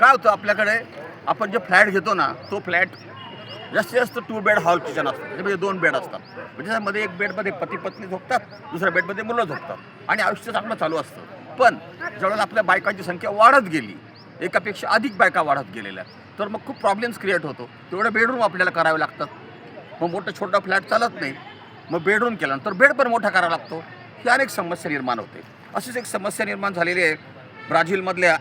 काय होतं आपल्याकडे आपण जे फ्लॅट घेतो ना तो फ्लॅट जास्तीत जास्त 2 बेड हॉल किचन असतं, त्याच्यामध्ये 2 बेड असतात. म्हणजे त्यामध्ये एक बेडमध्ये पती पत्नी झोपतात, दुसऱ्या बेडमध्ये मुलं झोपतात आणि आयुष्य चांगलं चालू असतं. पण ज्यावेळेला आपल्या बायकांची संख्या वाढत गेली, एकापेक्षा अधिक बायका वाढत गेलेल्या, तर मग खूप प्रॉब्लेम्स क्रिएट होतो. तेवढे बेडरूम आपल्याला करावे लागतात. मग मोठं छोटा फ्लॅट चालत नाही, मग बेडरूम केल्यानंतर बेड पण मोठा करावा लागतो. ही अनेक समस्या निर्माण होते. अशीच एक समस्या निर्माण झालेली आहे ब्राझीलमधल्या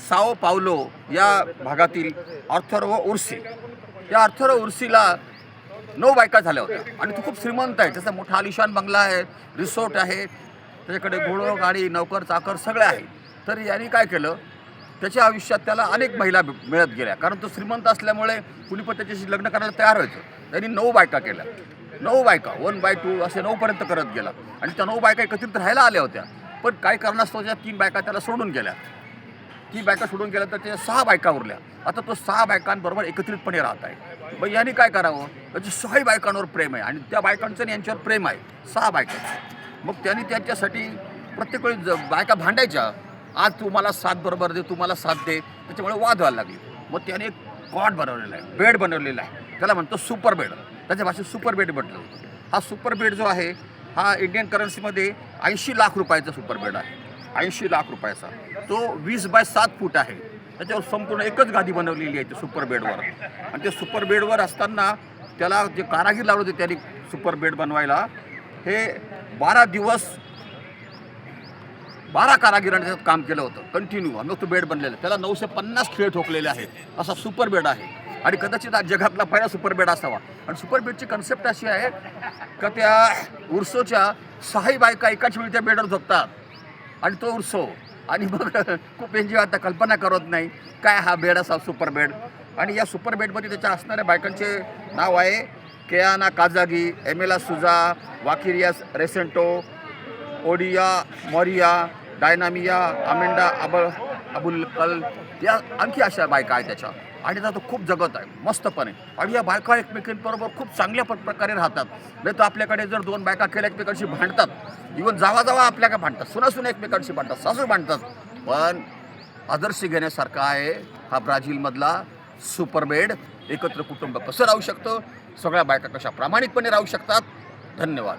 साओ पावलो या भागातील आर्थरो उर्सी. या आर्थरो उर्सीला 9 बायका झाल्या होत्या आणि तो खूप श्रीमंत आहे. त्याचा मोठा आलिशान बंगला आहे, रिसॉर्ट आहे, त्याच्याकडे घोडं गाडी नोकर चाकर सगळे आहे. तर यांनी काय केलं, त्याच्या आयुष्यात त्याला अनेक महिला मिळत गेल्या, कारण तो श्रीमंत असल्यामुळे कुणी पण त्याच्याशी लग्न करायला तयार व्हायचं. त्यांनी 9 बायका केल्या. 9 बायका 1/2 असे 9 पर्यंत करत गेला आणि त्या 9 बायका एकत्रित राहायला आल्या होत्या. पण काय कारणास्तव त्या 3 बायका त्याला सोडून गेल्या. 3 बायका सोडून गेल्या तर त्या 6 बायका उरल्या. आता तो 6 बायकांबरोबर एकत्रितपणे राहत आहे. मग यांनी काय करावं, त्याची 6 बायकांवर प्रेम आहे आणि त्या बायकांचं आणि यांच्यावर प्रेम आहे, 6 बायकांचं. मग त्यांनी त्यांच्यासाठी प्रत्येक वेळी बायका भांडायच्या, आज तू मला साथ बरोबर दे, तू मला साथ दे, त्याच्यामुळे वाद व्हायला लागले. मग त्याने एक कॉट बनवलेला आहे, बेड बनवलेला आहे, त्याला म्हणतो सुपर बेड. त्याच्या भाषेत सुपर बेड म्हटलं. हा सुपर बेड जो आहे हा इंडियन करन्सीमध्ये 80 लाख रुपयाचा सुपर बेड आहे. 80 लाख रुपयाचा. तो 20x7 फूट आहे. त्याच्यावर संपूर्ण एकच गादी बनवलेली आहे त्या सुपर बेडवर. आणि ते सुपर बेडवर असताना त्याला जे कारागीर लावले होते त्यांनी सुपर बेड बनवायला, हे 12 दिवस 12 कारागिरांनी त्याच्यात काम केलं होतं कंटिन्यू. आणि तो बेड बनलेला, त्याला 950 खिळे ठोकलेले आहेत. असा सुपर बेड आहे आणि कदाचित आज जगातला पहिला सुपर बेड असावा. आणि सुपर बेडची कन्सेप्ट अशी आहे का त्या उर्सोच्या 6 बायका एकाच वेळी त्या बेडवर झोपतात आणि तो उर्सो. आणि मग खूप एन्जॉय, आता कल्पना करत नाही काय हा बेड असा सुपर बेड. आणि या सुपर बेडमध्ये त्याच्या असणाऱ्या बायकांचे नाव आहे केयाना काजागी, एमेला सुजा, वाकिरियास रेसेंटो, ओडिया मॉरिया, डायनामिया, अमेंडा अबुल कल, या आणखी अशा बायका आहेत त्याच्या. आणि आता तो खूप जगत आहे मस्तपणे. आणि या बायका एकमेकांबरोबर खूप चांगल्या प्रकारे राहतात. नाही तर आपल्याकडे जर 2 बायका केल्या एकमेकांशी भांडतात, इव्हन जावा आपल्या का भांडतात, सुना एकमेकांशी भांडतात, सासू भांडतात. पण आदर्श घेण्यासारखा आहे हा ब्राझीलमधला सुपर बेड. एकत्र कुटुंब कसं राहू शकतं, सगळ्या बायका कशा प्रामाणिकपणे राहू शकतात. धन्यवाद.